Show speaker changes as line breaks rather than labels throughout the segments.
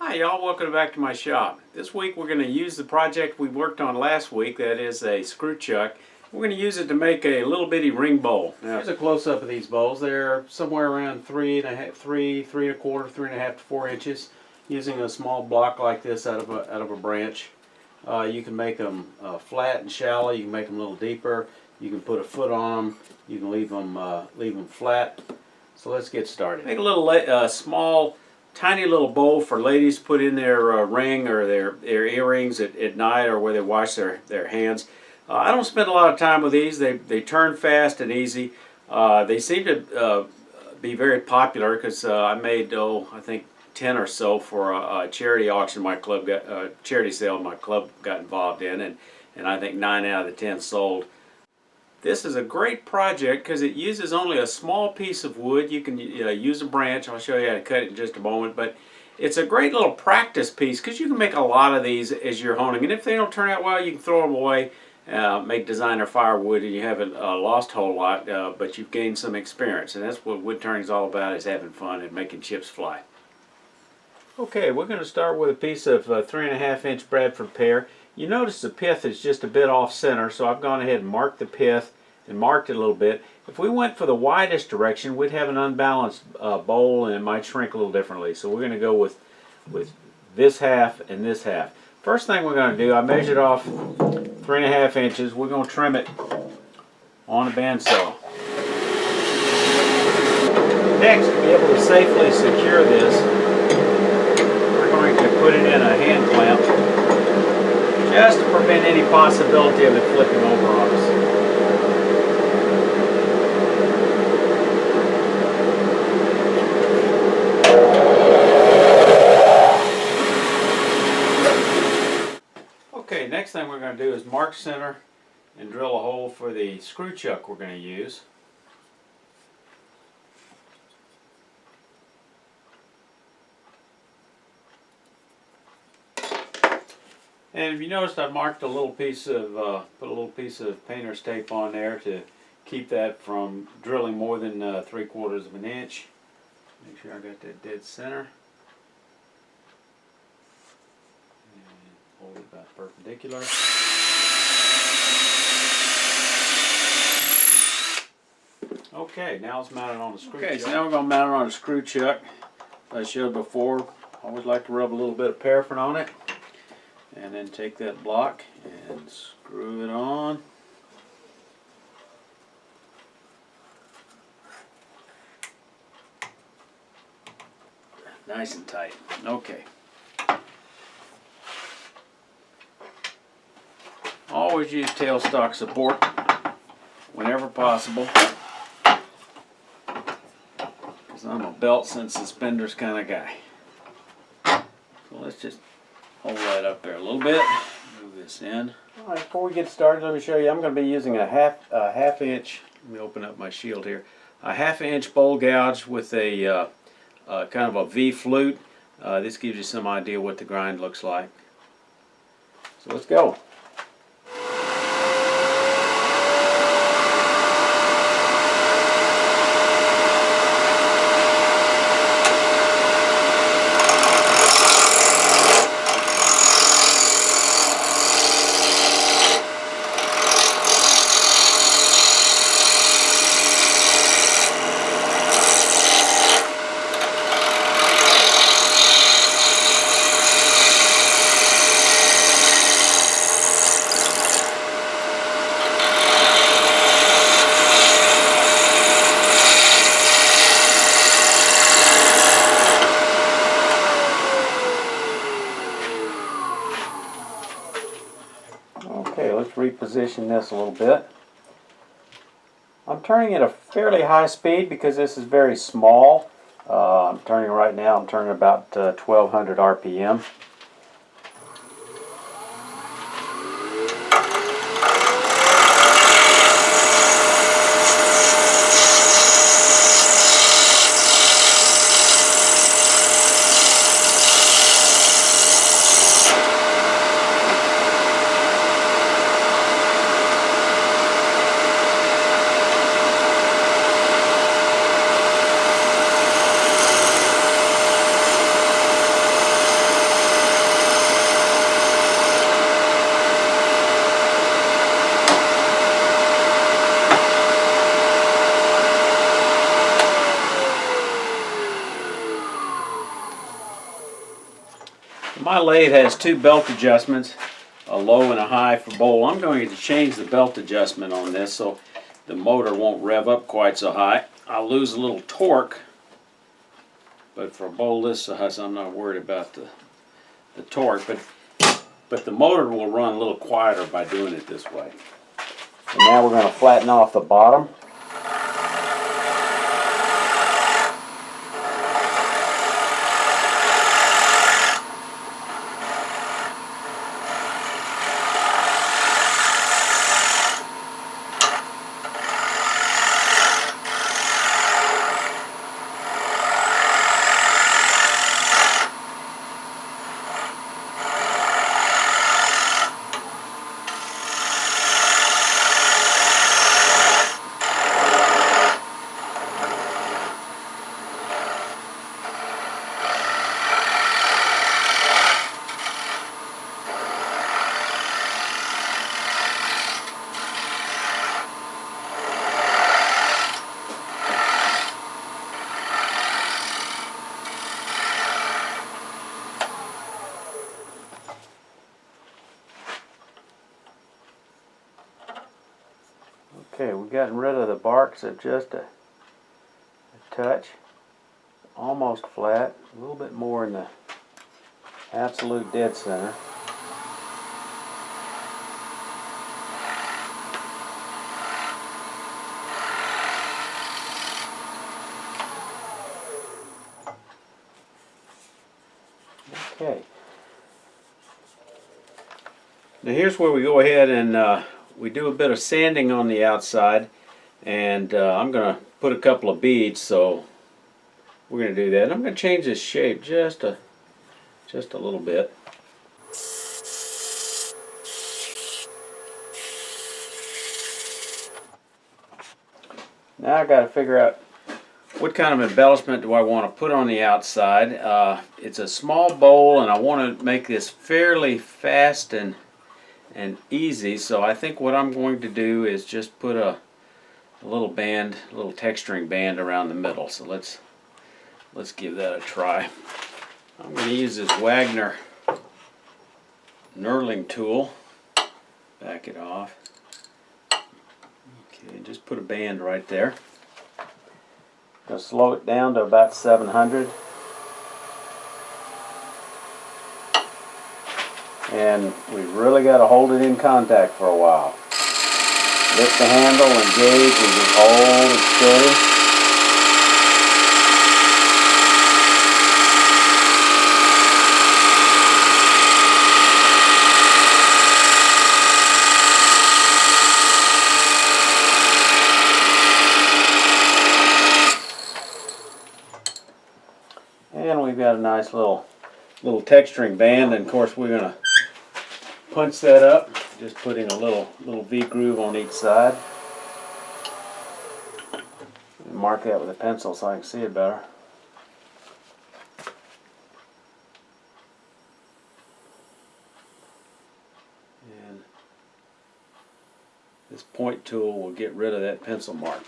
Hi y'all, welcome back to my shop. This week we're going to use the project we worked on last week, that is a screw chuck. We're going to use it to make a little bitty ring bowl. Now, here's a close-up of these bowls. They're somewhere around 3.25, 3.5 to 4 inches. Using a small block like this out of a branch. You can make them flat and shallow. You can make them a little deeper. You can put a foot on them. You can leave them flat. So let's get started. Make a little small, tiny little bowl for ladies to put in their ring or their earrings at night, or where they wash their hands. I don't spend a lot of time with these. They turn fast and easy. They seem to be very popular because I made I think 10 or so for a charity auction my club got, charity sale my club got involved in, and I think 9 out of the 10 sold. This is a great project because it uses only a small piece of wood. You can use a branch. I'll show you how to cut it in just a moment, but it's a great little practice piece because you can make a lot of these as you're honing, and if they don't turn out well, you can throw them away, make designer firewood, and you haven't lost a whole lot, but you've gained some experience, and that's what wood turning is all about, is having fun and making chips fly. Okay, we're going to start with a piece of 3.5-inch Bradford pear. You notice the pith is just a bit off center, so I've gone ahead and marked the pith and marked it a little bit. If we went for the widest direction, we'd have an unbalanced bowl, and it might shrink a little differently. So we're going to go with this half and this half. First thing we're going to do, I measured off 3.5 inches. We're going to trim it on a bandsaw. Next, to be able to safely secure this, we're going to put it in a hand clamp, just to prevent any possibility of it flipping over on us. Okay, next thing we're going to do is mark center and drill a hole for the screw chuck we're going to use. And if you noticed, I marked a little piece of, put a little piece of painter's tape on there to keep that from drilling more than 3/4 of an inch. Make sure I got that dead center. And hold it about perpendicular. Okay, now it's mounted on the screw chuck. Okay, so now we're going to mount it on a screw chuck. As I showed before, I always like to rub a little bit of paraffin on it. And then take that block and screw it on. Nice and tight. Okay. Always use tailstock support whenever possible, because I'm a belts and suspenders kind of guy. So let's just hold that up there a little bit. Move this in. All right, before we get started, let me show you. I'm going to be using a half inch. Let me open up my shield here. A 1/2 inch bowl gouge with a kind of a V flute. This gives you some idea what the grind looks like. So let's go. Okay, let's reposition this a little bit. I'm turning at a fairly high speed because this is very small. I'm turning right now, I'm turning about 1200 RPM. My lathe has two belt adjustments, a low and a high for bowl. I'm going to change the belt adjustment on this so the motor won't rev up quite so high. I'll lose a little torque, but for a bowl this size I'm not worried about the torque, but the motor will run a little quieter by doing it this way. And now we're going to flatten off the bottom. Okay, we've gotten rid of the barks of just a touch. Almost flat, a little bit more in the absolute dead center. Okay. Now here's where we go ahead and we do a bit of sanding on the outside, and I'm going to put a couple of beads, so we're going to do that. I'm going to change this shape just a little bit. Now I got to figure out what kind of embellishment do I want to put on the outside. It's a small bowl, and I want to make this fairly fast and easy, so I think what I'm going to do is just put a little band, a little texturing band around the middle. So let's give that a try. I'm going to use this Wagner knurling tool. Back it off. Okay, just put a band right there. I'm going to slow it down to about 700. And we really got to hold it in contact for a while. Lift the handle, engage, and just hold it steady. And we've got a nice little texturing band, and of course we're going to punch that up, just putting a little V groove on each side. Mark that with a pencil so I can see it better. And this point tool will get rid of that pencil mark.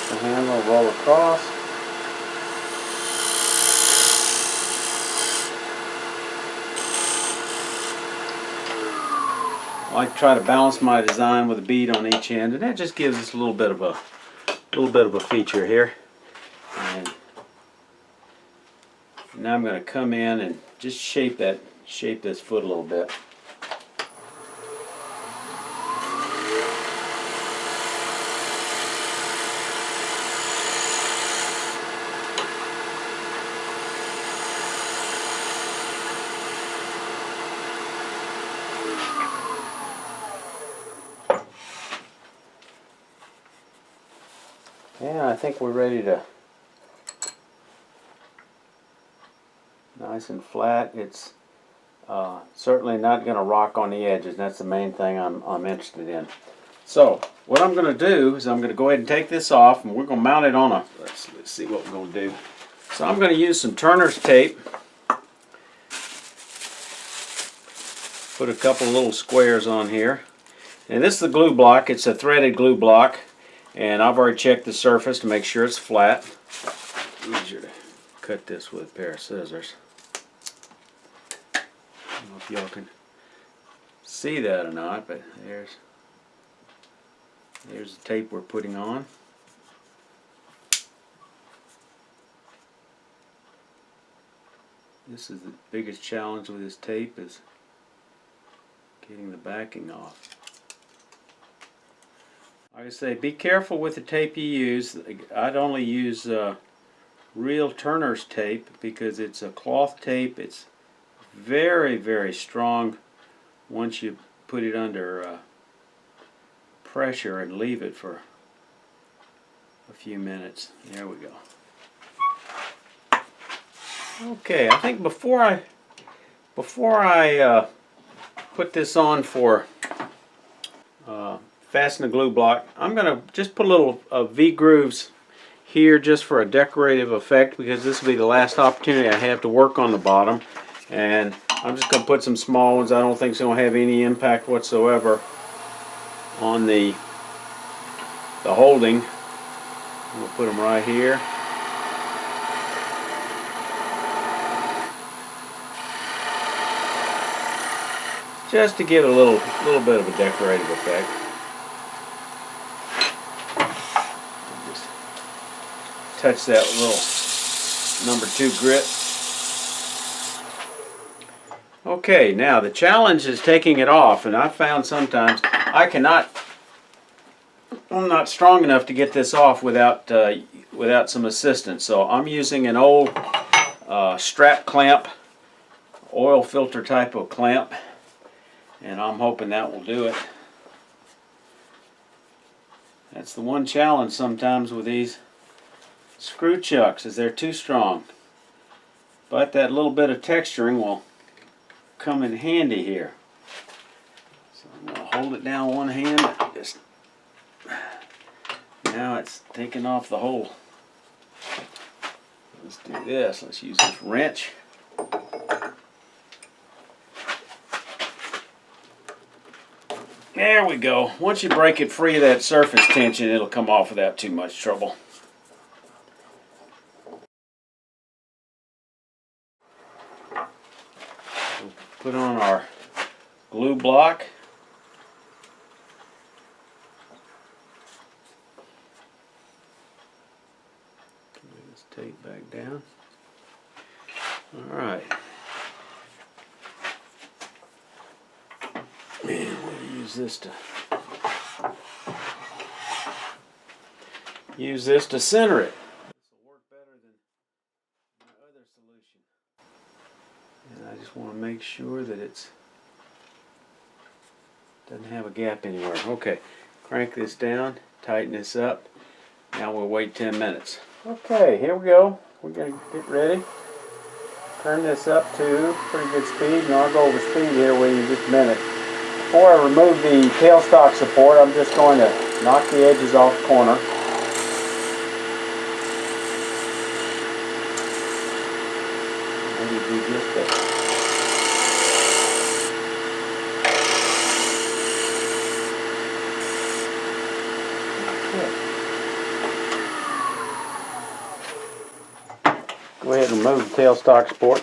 The handle roll across. I like to try to balance my design with a bead on each end, and that just gives us a little bit of a feature here. And now I'm going to come in and just shape this foot a little bit. Yeah, I think we're ready to, nice and flat. It's certainly not going to rock on the edges. That's the main thing I'm interested in. So what I'm going to do is I'm going to go ahead and take this off, and we're going to mount it on a, let's see what we're going to do. So I'm going to use some Turner's tape, Put a couple little squares on here. And this is the glue block. It's a threaded glue block. And I've already checked the surface to make sure it's flat. Easier to cut this with a pair of scissors. I don't know if y'all can see that or not, but there's the tape we're putting on. This is the biggest challenge with this tape, is getting the backing off. Like I say, be careful with the tape you use. I'd only use real turner's tape because it's a cloth tape. It's very, very strong once you put it under pressure and leave it for a few minutes. There we go. Okay, I think before I put this on for fasten the glue block, I'm going to just put a little V-grooves here just for a decorative effect, because this will be the last opportunity I have to work on the bottom. And I'm just going to put some small ones. I don't think it's going to have any impact whatsoever on the holding. I'm going to put them right here. Just to give it a little bit of a decorative effect. Just touch that little #2 grit. Okay, now the challenge is taking it off, and I found sometimes I'm not strong enough to get this off without some assistance. So I'm using an old strap clamp, oil filter type of clamp. And I'm hoping that will do it. That's the one challenge sometimes with these screw chucks, is they're too strong. But that little bit of texturing will come in handy here. So I'm going to hold it down with one hand. Now it's taking off the hole. Let's do this. Let's use this wrench. There we go. Once you break it free of that surface tension, it'll come off without too much trouble. We'll put on our glue block. Lay this tape back down. All right. And we'll use this to center it. This will work better than my other solution. And I just want to make sure that it doesn't have a gap anywhere. Okay, crank this down, tighten this up. Now we'll wait 10 minutes. Okay, here we go. We're going to get ready. Turn this up to pretty good speed, and I'll go over speed here with you in just a minute. Before I remove the tailstock support, I'm just going to knock the edges off the corner. Maybe do just that. Go ahead and remove the tailstock support.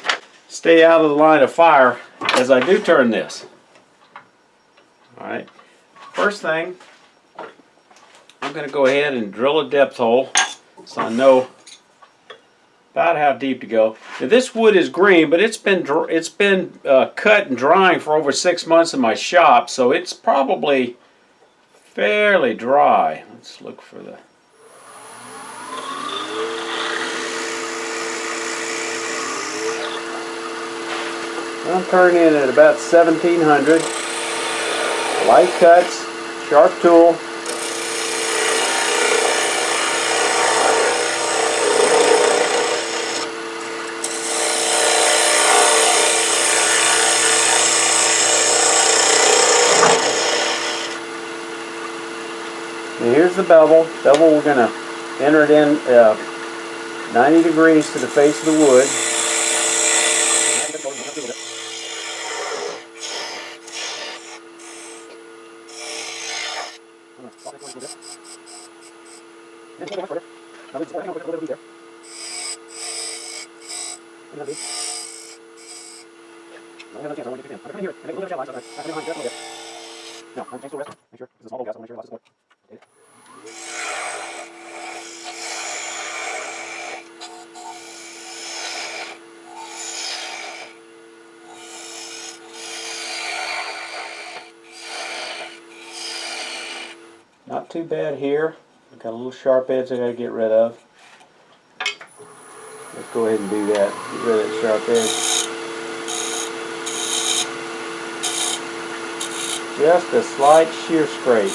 Stay out of the line of fire as I do turn this. Alright, first thing, I'm going to go ahead and drill a depth hole so I know about how deep to go. Now, this wood is green, but it's been cut and drying for over 6 months in my shop, so it's probably fairly dry. Let's look for the... I'm turning in at about 1700. Light cuts, sharp tool. Now here's the bevel. Bevel, we're going to enter it in 90 degrees to the face of the wood. Not too bad here. I've got a little sharp edge I got to get rid of. Let's go ahead and do that. Get rid of that sharp edge. Just a slight shear scrape.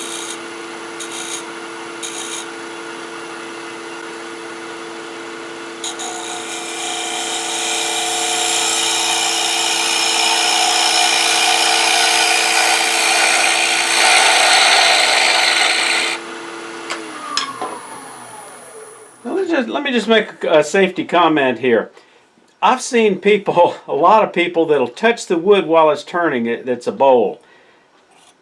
Let me just make a safety comment here. I've seen people, a lot of people, that'll touch the wood while it's turning it, that's a bowl.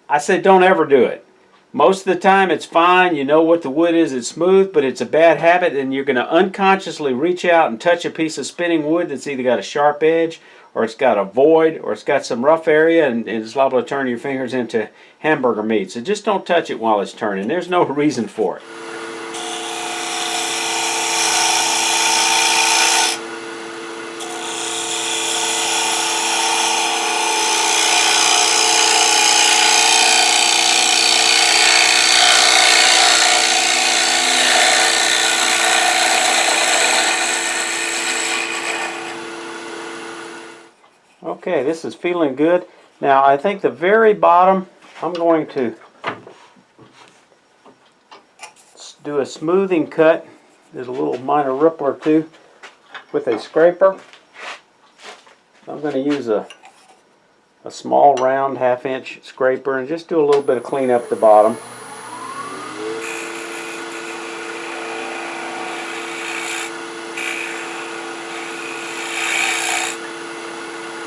I say don't ever do it. Most of the time it's fine, you know what the wood is, it's smooth, but it's a bad habit and you're going to unconsciously reach out and touch a piece of spinning wood that's either got a sharp edge or it's got a void or it's got some rough area and it's liable to turn your fingers into hamburger meat. So just don't touch it while it's turning. There's no reason for it. Okay, this is feeling good. Now I think the very bottom, I'm going to do a smoothing cut. There's a little minor ripple or two with a scraper. I'm going to use a small round 1/2 inch scraper and just do a little bit of cleanup at the bottom.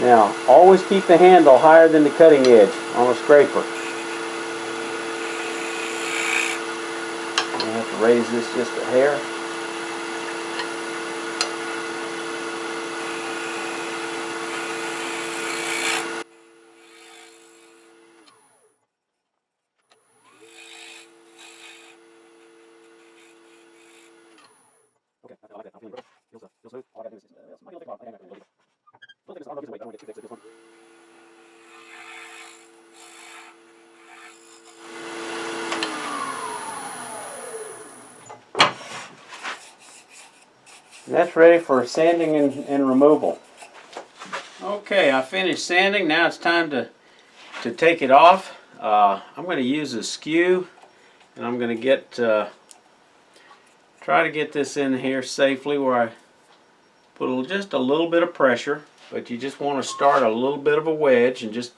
Now, always keep the handle higher than the cutting edge on a scraper. I have to raise this just a hair. Okay, I like that. I'm feeling good. Feels smooth. All I gotta do is just might take off. I don't know if it's a weight. I don't want to get too fixed with this one. And that's ready for sanding and removal. Okay, I finished sanding. Now it's time to take it off. I'm going to use a skew, and I'm going to try to get this in here safely where I put just a little bit of pressure, but you just want to start a little bit of a wedge and just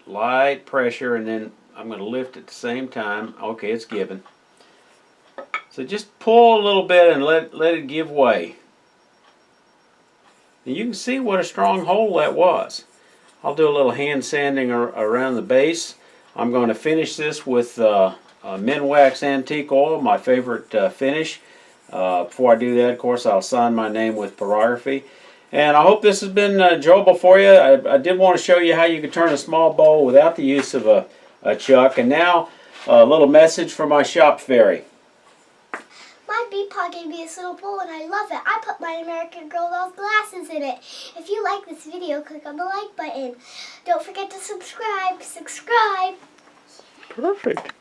light pressure, and then I'm going to lift at the same time. Okay, it's given. So just pull a little bit and let it give way. And you can see what a strong hole that was. I'll do a little hand sanding around the base. I'm going to finish this with Minwax Antique Oil, my favorite finish. Before I do that, of course, I'll sign my name with pyrography. And I hope this has been enjoyable for you. I did want to show you how you can turn a small bowl without the use of a chuck. And now, a little message from my shop fairy.
My Beatpot gave me this little bowl and I love it. I put my American Girl doll glasses in it. If you like this video, click on the like button. Don't forget to subscribe. Perfect.